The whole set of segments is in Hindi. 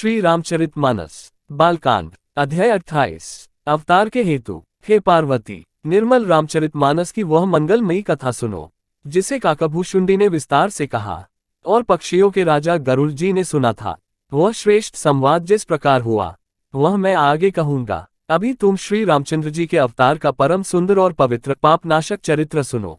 श्री रामचरितमानस बालकांड अध्याय 28 अवतार के हेतु। हे पार्वती, निर्मल रामचरितमानस की वह मंगलमयी कथा सुनो जिसे काकाभूषुंडी ने विस्तार से कहा और पक्षियों के राजा गरुड़ जी ने सुना था। वह श्रेष्ठ संवाद जिस प्रकार हुआ वह मैं आगे कहूंगा। अभी तुम श्री रामचंद्र जी के अवतार का परम सुंदर और पवित्र पापनाशक चरित्र सुनो।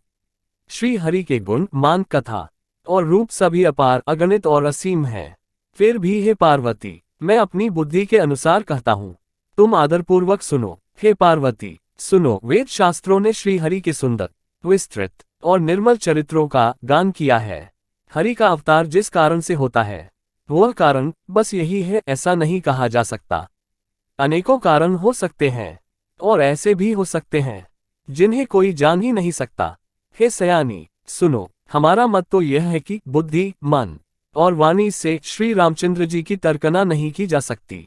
श्री हरि के गुण मान कथा और रूप सभी अपार अगणित और असीम है। फिर भी हे पार्वती, मैं अपनी बुद्धि के अनुसार कहता हूँ, तुम आदरपूर्वक सुनो। हे पार्वती सुनो, वेद शास्त्रों ने श्री हरि के सुंदर विस्तृत और निर्मल चरित्रों का गान किया है। हरि का अवतार जिस कारण से होता है वह कारण बस यही है ऐसा नहीं कहा जा सकता। अनेकों कारण हो सकते हैं और ऐसे भी हो सकते हैं जिन्हें कोई जान ही नहीं सकता। हे सयानी सुनो, हमारा मत तो यह है कि बुद्धि, मन और वाणी से श्री रामचंद्र जी की तर्कना नहीं की जा सकती।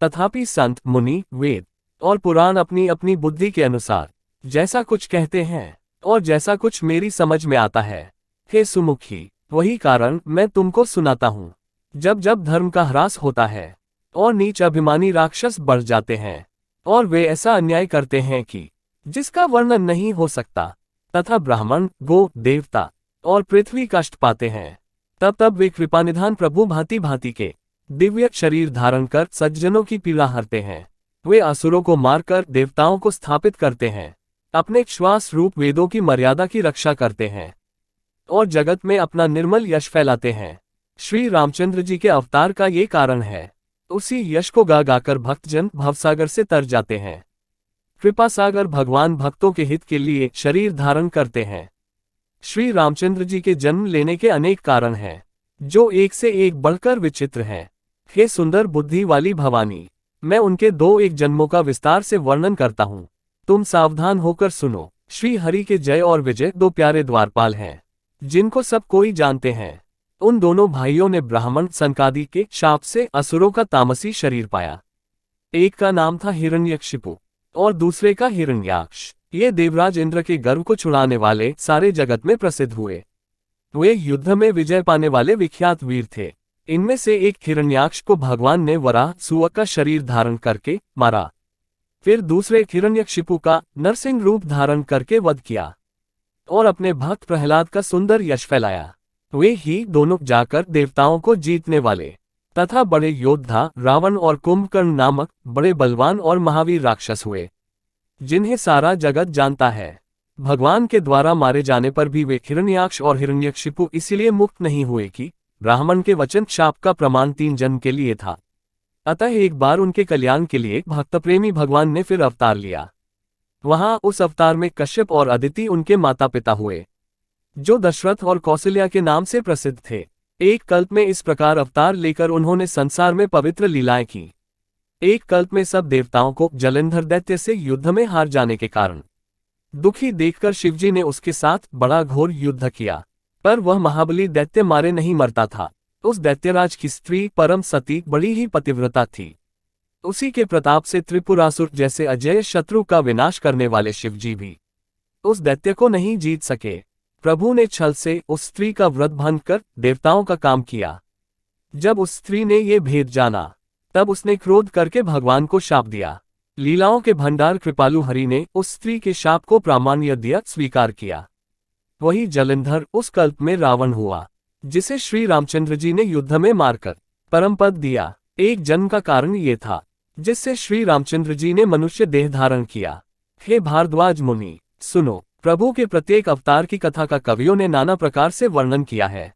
तथापि संत, मुनि, वेद और पुराण अपनी अपनी बुद्धि के अनुसार जैसा कुछ कहते हैं और जैसा कुछ मेरी समझ में आता है। हे सुमुखी, वही कारण मैं तुमको सुनाता हूँ। जब जब धर्म का ह्रास होता है और नीच अभिमानी राक्षस बढ़ जाते हैं और वे ऐसा अन्याय करते हैं कि जिसका वर्णन नहीं हो सकता, तथा ब्राह्मण, गो, देवता और पृथ्वी कष्ट पाते हैं, तब तब वे कृपानिधान प्रभु भांति भांति के दिव्य शरीर धारण कर सज्जनों की पीड़ा हरते हैं। वे असुरों को मारकर देवताओं को स्थापित करते हैं, अपने श्वास रूप वेदों की मर्यादा की रक्षा करते हैं और जगत में अपना निर्मल यश फैलाते हैं। श्री रामचंद्र जी के अवतार का ये कारण है। उसी यश को गा गाकर भक्तजन भवसागर से तर जाते हैं। कृपा सागर भगवान भक्तों के हित के लिए शरीर धारण करते हैं। श्री रामचंद्र जी के जन्म लेने के अनेक कारण हैं जो एक से एक बढ़कर विचित्र हैं। हे सुंदर बुद्धि वाली भवानी, मैं उनके दो एक जन्मों का विस्तार से वर्णन करता हूँ। तुम सावधान होकर सुनो। श्री हरि के जय और विजय दो प्यारे द्वारपाल हैं जिनको सब कोई जानते हैं। उन दोनों भाइयों ने ब्राह्मण सनकादि के शाप से असुरों का तामसी शरीर पाया। एक का नाम था हिरण्यकशिपु और दूसरे का हिरण्याक्ष। ये देवराज इंद्र के गर्व को छुड़ाने वाले सारे जगत में प्रसिद्ध हुए। वे युद्ध में विजय पाने वाले विख्यात वीर थे। इनमें से एक हिरण्याक्ष को भगवान ने वराह सुअ का शरीर धारण करके मारा। फिर दूसरे हिरण्यकशिपु का नरसिंह रूप धारण करके वध किया और अपने भक्त प्रहलाद का सुंदर यश फैलाया। वे ही दोनों जाकर देवताओं को जीतने वाले तथा बड़े योद्धा रावण और कुंभकर्ण नामक बड़े बलवान और महावीर राक्षस हुए जिन्हें सारा जगत जानता है। भगवान के द्वारा मारे जाने पर भी वे हिरण्याक्ष और हिरण्यकशिपु इसलिए मुक्त नहीं हुए कि ब्राह्मण के वचन शाप का प्रमाण 3 जन्म के लिए था। अतः एक बार उनके कल्याण के लिए भक्तप्रेमी भगवान ने फिर अवतार लिया। वहां उस अवतार में कश्यप और अदिति उनके माता पिता हुए जो दशरथ और कौशल्या के नाम से प्रसिद्ध थे। एक कल्प में इस प्रकार अवतार लेकर उन्होंने संसार में पवित्र लीलाएं की। एक कल्प में सब देवताओं को जलंधर दैत्य से युद्ध में हार जाने के कारण दुखी देखकर शिवजी ने उसके साथ बड़ा घोर युद्ध किया, पर वह महाबली दैत्य मारे नहीं मरता था। उस दैत्यराज की स्त्री परम सती बड़ी ही पतिव्रता थी। उसी के प्रताप से त्रिपुरासुर जैसे अजय शत्रु का विनाश करने वाले शिवजी भी उस दैत्य को नहीं जीत सके। प्रभु ने छल से उस स्त्री का व्रत भंग कर देवताओं का काम किया। जब उस स्त्री ने ये भेद जाना तब उसने क्रोध करके भगवान को शाप दिया। लीलाओं के भंडार कृपालु हरि ने उस स्त्री के शाप को प्रामाण्य दिया, स्वीकार किया। वही जलंधर उस कल्प में रावण हुआ जिसे श्री रामचंद्र जी ने युद्ध में मारकर परम पद दिया। एक जन्म का कारण ये था जिससे श्री रामचंद्र जी ने मनुष्य देह धारण किया। हे भारद्वाज मुनि सुनो, प्रभु के प्रत्येक अवतार की कथा का कवियों ने नाना प्रकार से वर्णन किया है।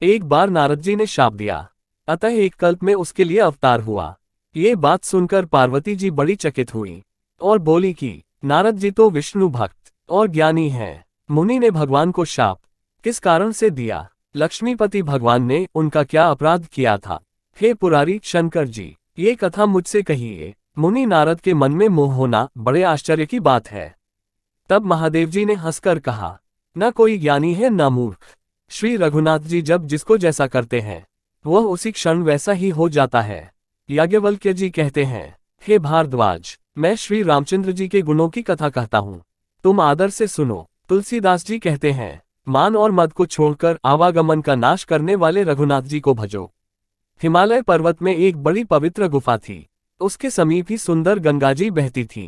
एक बार नारद जी ने शाप दिया, अतः एक कल्प में उसके लिए अवतार हुआ। ये बात सुनकर पार्वती जी बड़ी चकित हुई और बोली कि नारद जी तो विष्णु भक्त और ज्ञानी हैं। मुनि ने भगवान को शाप किस कारण से दिया? लक्ष्मीपति भगवान ने उनका क्या अपराध किया था? हे पुरारी शंकर जी, ये कथा मुझसे कहिए। मुनि नारद के मन में मोह होना बड़े आश्चर्य की बात है। तब महादेव जी ने हंसकर कहा, न कोई ज्ञानी है न मूर्ख। श्री रघुनाथ जी जब जिसको जैसा करते हैं वह उसी क्षण वैसा ही हो जाता है। याज्ञवल्क्य जी कहते हैं, हे भारद्वाज, मैं श्री रामचंद्र जी के गुणों की कथा कहता हूँ, तुम आदर से सुनो। तुलसीदास जी कहते हैं, मान और मद को छोड़कर आवागमन का नाश करने वाले रघुनाथ जी को भजो। हिमालय पर्वत में एक बड़ी पवित्र गुफा थी। उसके समीप ही सुंदर गंगाजी बहती थी।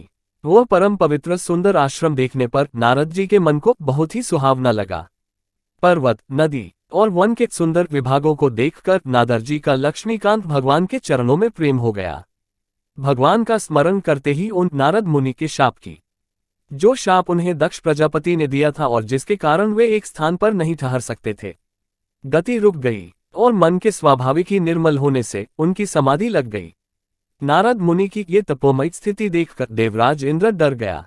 वह परम पवित्र सुंदर आश्रम देखने पर नारद जी के मन को बहुत ही सुहावना लगा। पर्वत, नदी और वन के सुंदर विभागों को देखकर नारद जी का लक्ष्मीकांत भगवान के चरणों में प्रेम हो गया। भगवान का स्मरण करते ही उन नारद मुनि के शाप की, जो शाप उन्हें दक्ष प्रजापति ने दिया था और जिसके कारण वे एक स्थान पर नहीं ठहर सकते थे, गति रुक गई और मन के स्वाभाविक ही निर्मल होने से उनकी समाधि लग गई। नारद मुनि की ये तपोमयी स्थिति देखकर देवराज इंद्र डर गया।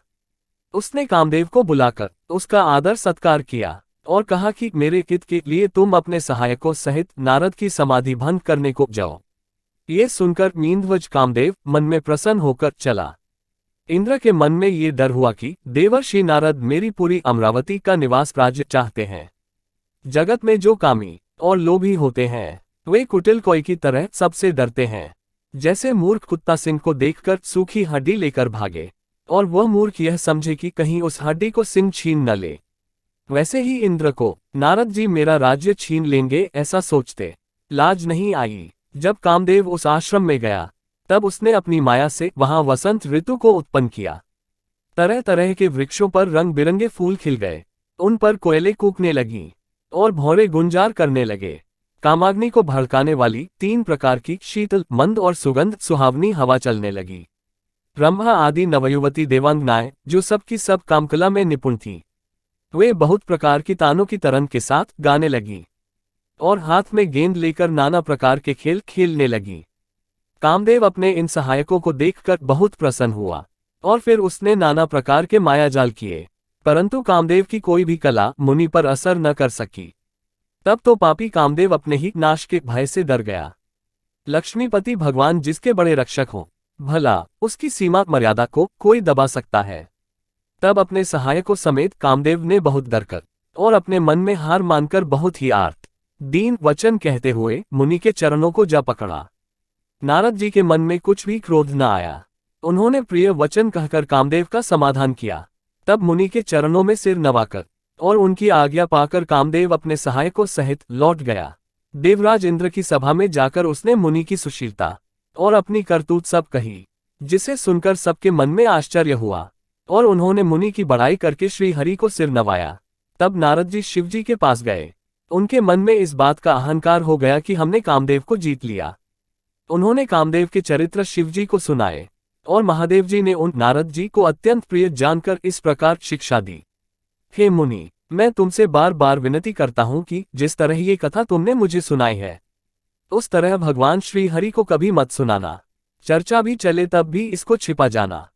उसने कामदेव को बुलाकर उसका आदर सत्कार किया और कहा कि मेरे हित के लिए तुम अपने सहायकों सहित नारद की समाधि भंग करने को जाओ। ये सुनकर नींदवज कामदेव मन में प्रसन्न होकर चला। इंद्र के मन में ये डर हुआ कि देवर्षि नारद मेरी पूरी अमरावती का निवास राज्य चाहते हैं। जगत में जो कामी और लोभी होते हैं वे कुटिल कोई की तरह सबसे डरते हैं। जैसे मूर्ख कुत्ता सिंह को देखकर सूखी हड्डी लेकर भागे और वह मूर्ख यह समझे कि कहीं उस हड्डी को सिंह छीन न ले, वैसे ही इंद्र को नारद जी मेरा राज्य छीन लेंगे ऐसा सोचते लाज नहीं आई। जब कामदेव उस आश्रम में गया तब उसने अपनी माया से वहां वसंत ऋतु को उत्पन्न किया। तरह तरह के वृक्षों पर रंग बिरंगे फूल खिल गए, उन पर कोयले कूकने लगीं और भौरे गुंजार करने लगे। कामाग्नि को भड़काने वाली 3 प्रकार की शीतल, मंद और सुगंध सुहावनी हवा चलने लगी। ब्रह्मा आदि नवयुवती देवांगनाएं जो सबकी सब कामकला में निपुण थीं, वे बहुत प्रकार की तानों की तरंग के साथ गाने लगीं और हाथ में गेंद लेकर नाना प्रकार के खेल खेलने लगीं। कामदेव अपने इन सहायकों को देखकर बहुत प्रसन्न हुआ और फिर उसने नाना प्रकार के मायाजाल किए, परंतु कामदेव की कोई भी कला मुनि पर असर न कर सकी। तब तो पापी कामदेव अपने ही नाश के भय से डर गया। लक्ष्मीपति भगवान जिसके बड़े रक्षक हों, भला उसकी सीमा मर्यादा को कोई दबा सकता है। तब अपने सहायकों समेत कामदेव ने बहुत डरकर और अपने मन में हार मानकर बहुत ही आर्त दीन वचन कहते हुए मुनि के चरणों को जा पकड़ा। नारद जी के मन में कुछ भी क्रोध न आया। उन्होंने प्रिय वचन कहकर कामदेव का समाधान किया। तब मुनि के चरणों में सिर नवाकर और उनकी आज्ञा पाकर कामदेव अपने सहायकों सहित लौट गया। देवराज इंद्र की सभा में जाकर उसने मुनि की सुशीलता और अपनी करतूत सब कही, जिसे सुनकर सबके मन में आश्चर्य हुआ और उन्होंने मुनि की बड़ाई करके श्री हरि को सिर नवाया। तब नारद जी शिव जी के पास गए। उनके मन में इस बात का अहंकार हो गया कि हमने कामदेव को जीत लिया। उन्होंने कामदेव के चरित्र शिव जी को सुनाए और महादेव जी ने उन नारद जी को अत्यंत प्रिय जानकर इस प्रकार शिक्षा दी। हे मुनि, मैं तुमसे बार बार विनती करता हूं कि जिस तरह ये कथा तुमने मुझे सुनाई है उस तरह भगवान श्री हरि को कभी मत सुनाना। चर्चा भी चले तब भी इसको छिपा जाना।